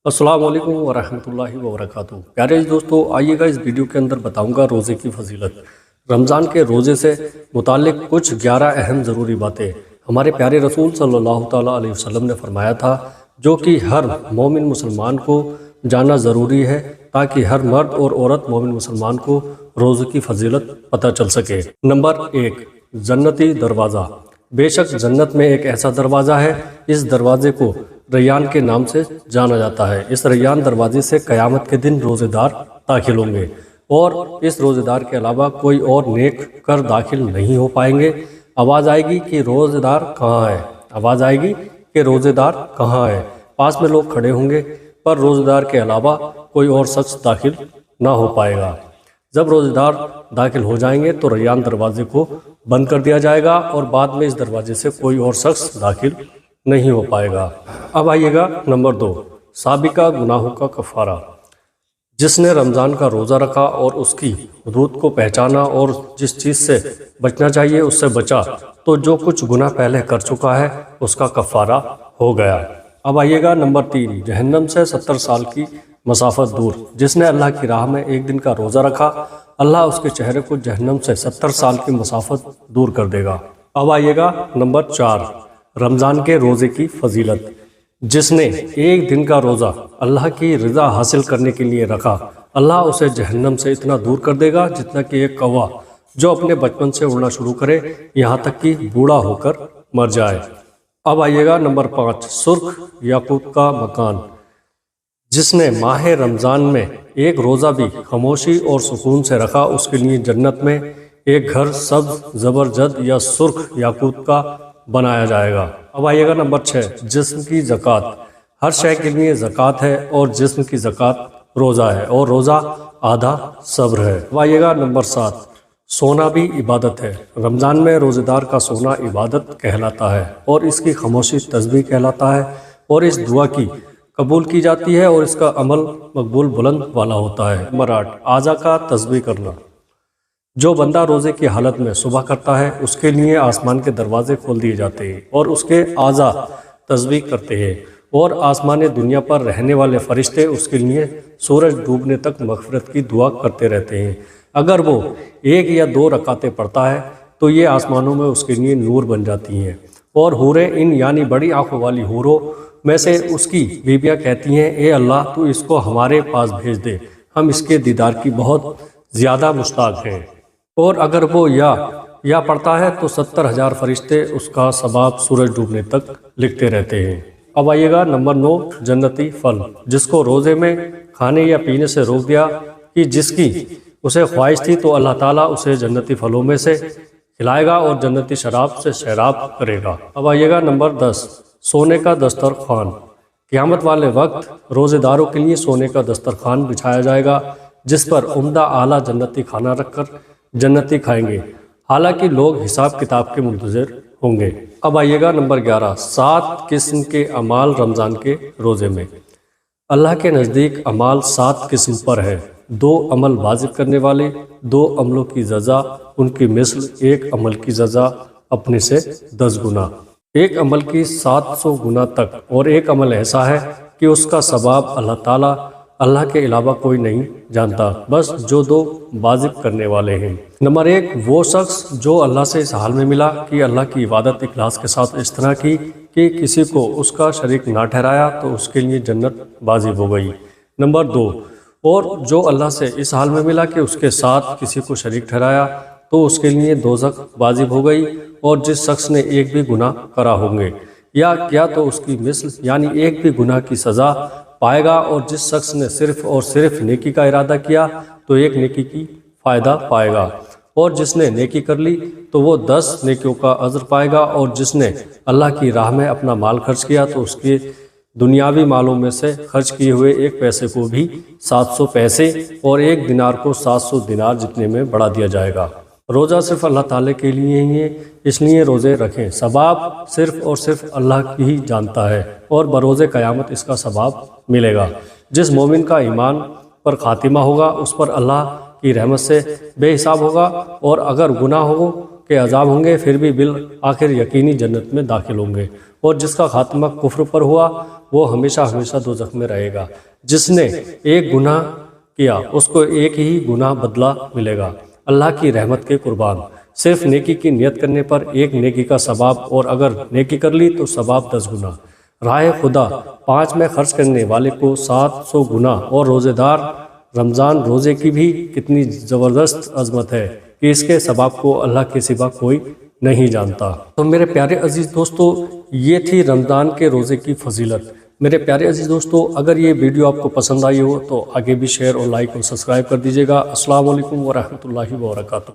السلام علیکم ورحمۃ اللہ وبرکاتہ۔ پیارے دوستو، آئیے گا اس ویڈیو کے اندر بتاؤں گا روزے کی فضیلت، رمضان کے روزے سے متعلق کچھ 11 اہم ضروری باتیں ہمارے پیارے رسول صلی اللہ تعالیٰ علیہ وسلم نے فرمایا تھا، جو کہ ہر مومن مسلمان کو جاننا ضروری ہے تاکہ ہر مرد اور عورت مومن مسلمان کو روزے کی فضیلت پتہ چل سکے۔ نمبر 1، جنتی دروازہ۔ بے شک جنت میں ایک ایسا دروازہ ہے، اس دروازے کو ریان کے نام سے جانا جاتا ہے۔ اس ریان دروازے سے قیامت کے دن روزے دار داخل ہوں گے، اور اس روزے دار کے علاوہ کوئی اور نیک کر داخل نہیں ہو پائیں گے۔ آواز آئے گی کہ روزے دار کہاں ہے؟ آواز آئے گی کہ روزے دار کہاں ہے؟ پاس میں لوگ کھڑے ہوں گے، پر روزے دار کے علاوہ کوئی اور شخص داخل نہ ہو پائے گا۔ جب روزے دار داخل ہو جائیں گے تو ریان دروازے کو بند کر دیا جائے گا، اور بعد میں اس دروازے سے کوئی اور شخص داخل نہیں ہو پائے گا۔ اب آئیے گا نمبر 2، سابقہ گناہوں کا کفارہ۔ جس نے رمضان کا روزہ رکھا اور اس کی حدود کو پہچانا اور جس چیز سے بچنا چاہیے اس سے بچا، تو جو کچھ گناہ پہلے کر چکا ہے اس کا کفارہ ہو گیا۔ اب آئیے گا نمبر 3، جہنم سے 70 سال کی مسافت دور۔ جس نے اللہ کی راہ میں ایک دن کا روزہ رکھا، اللہ اس کے چہرے کو جہنم سے 70 سال کی مسافت دور کر دے گا۔ اب آئیے گا نمبر 4، رمضان کے روزے کی فضیلت۔ جس نے ایک دن کا روزہ اللہ کی رضا حاصل کرنے کے لیے رکھا، اللہ اسے جہنم سے اتنا دور کر دے گا جتنا کہ ایک کوا جو اپنے بچپن سے اڑنا شروع کرے یہاں تک کہ بوڑھا ہو کر مر جائے۔ اب آئیے گا نمبر 5، سرخ یاقوت کا مکان۔ جس نے ماہ رمضان میں ایک روزہ بھی خاموشی اور سکون سے رکھا، اس کے لیے جنت میں ایک گھر سبز زبرجد یا سرخ یاقوت کا بنایا جائے گا۔ اب آئیے گا نمبر 6، جسم کی زکوٰۃ۔ ہر شے کے لیے زکوٰۃ ہے، اور جسم کی زکوٰۃ روزہ ہے، اور روزہ آدھا صبر ہے۔ اب آئیے گا نمبر 7، سونا بھی عبادت ہے۔ رمضان میں روزے دار کا سونا عبادت کہلاتا ہے، اور اس کی خاموشی تسبیح کہلاتا ہے، اور اس دعا کی قبول کی جاتی ہے، اور اس کا عمل مقبول بلند والا ہوتا ہے۔ نمبر 8، اعضاء کا تسبیح کرنا۔ جو بندہ روزے کی حالت میں صبح کرتا ہے اس کے لیے آسمان کے دروازے کھول دیے جاتے ہیں، اور اس کے اعضاء تسبیح کرتے ہیں، اور آسمان دنیا پر رہنے والے فرشتے اس کے لیے سورج ڈوبنے تک مغفرت کی دعا کرتے رہتے ہیں۔ اگر وہ 1 یا 2 رکعتیں پڑھتا ہے تو یہ آسمانوں میں اس کے لیے نور بن جاتی ہیں، اور حوریں ان یعنی بڑی آنکھوں والی حوروں میں سے اس کی بیویاں کہتی ہیں، اے اللہ تو اس کو ہمارے پاس بھیج دے، ہم اس کے دیدار کی بہت زیادہ مشتاق ہیں۔ اور اگر وہ یا پڑھتا ہے تو 70,000 فرشتے اس کا ثواب سورج ڈوبنے تک لکھتے رہتے ہیں۔ اب آئیے گا نمبر 9، جنتی پھل۔ جس کو روزے میں کھانے یا پینے سے روک دیا کہ جس کی اسے خواہش تھی، تو اللہ تعالیٰ اسے جنتی پھلوں میں سے کھلائے گا اور جنتی شراب سے سیراب کرے گا۔ اب آئیے گا نمبر 10، سونے کا دسترخوان۔ قیامت والے وقت روزے داروں کے لیے سونے کا دسترخوان بچھایا جائے گا، جس پر عمدہ اعلیٰ جنتی کھانا رکھ کر جنتی کھائیں گے، حالانکہ لوگ حساب کتاب کے منتظر ہوں گے۔ اب آئیے گا نمبر 11، 7 قسم کے اعمال رمضان کے روزے میں۔ اللہ کے نزدیک اعمال 7 قسم پر ہے۔ 2 عمل واجب کرنے والے، 2 عملوں کی سزا ان کی مثل 1 عمل کی سزا اپنے سے 10 گنا، 1 عمل کی 700 گنا تک، اور 1 عمل ایسا ہے کہ اس کا ثواب اللہ تعالیٰ اللہ کے علاوہ کوئی نہیں جانتا، بس جو 2 واجب کرنے والے ہیں۔ نمبر 1، وہ شخص جو اللہ سے اس حال میں ملا کہ اللہ کی عبادت اخلاص کے ساتھ اس طرح کی کہ کسی کو اس کا شریک نہ ٹھہرایا، تو اس کے لیے جنت واجب ہو گئی۔ نمبر 2، اور جو اللہ سے اس حال میں ملا کہ اس کے ساتھ کسی کو شریک ٹھہرایا، تو اس کے لیے دوزخ واجب ہو گئی، اور جس شخص نے ایک بھی گناہ کرا ہوں گے یا کیا تو اس کی مثل یعنی ایک بھی گناہ کی سزا پائے گا، اور جس شخص نے صرف اور صرف نیکی کا ارادہ کیا تو 1 نیکی کی فائدہ پائے گا، اور جس نے نیکی کر لی تو وہ 10 نیکیوں کا اجر پائے گا، اور جس نے اللہ کی راہ میں اپنا مال خرچ کیا تو اس کے دنیاوی مالوں میں سے خرچ کیے ہوئے 1 پیسے کو بھی 700 پیسے اور 1 دینار کو 700 دینار جتنے میں بڑھا دیا جائے گا۔ روزہ صرف اللہ تعالیٰ کے لیے ہی ہے، اس لیے روزے رکھیں۔ ثواب صرف اور صرف اللہ ہی جانتا ہے، اور بروز قیامت اس کا ثواب ملے گا۔ جس مومن کا ایمان پر خاتمہ ہوگا اس پر اللہ کی رحمت سے بے حساب ہوگا، اور اگر گناہوں کے عذاب ہوں گے پھر بھی بالآخر یقینی جنت میں داخل ہوں گے۔ اور جس کا خاتمہ کفر پر ہوا وہ ہمیشہ ہمیشہ دوزخ میں رہے گا۔ جس نے ایک گناہ کیا اس کو ایک ہی گناہ بدلہ ملے گا۔ اللہ کی رحمت کے قربان، صرف نیکی کی نیت کرنے پر ایک نیکی کا ثواب، اور اگر نیکی کر لی تو ثواب 10 گنا۔ راہ خدا 5 میں خرچ کرنے والے کو 700 گنا، اور روزے دار رمضان روزے کی بھی کتنی زبردست عظمت ہے کہ اس کے ثواب کو اللہ کے سوا کوئی نہیں جانتا۔ تو میرے پیارے عزیز دوستو، یہ تھی رمضان کے روزے کی فضیلت۔ میرے پیارے عزیز دوستو، اگر یہ ویڈیو آپ کو پسند آئی ہو تو آگے بھی شیئر اور لائک اور سبسکرائب کر دیجیے گا۔ السلام علیکم ورحمۃ اللہ وبرکاتہ۔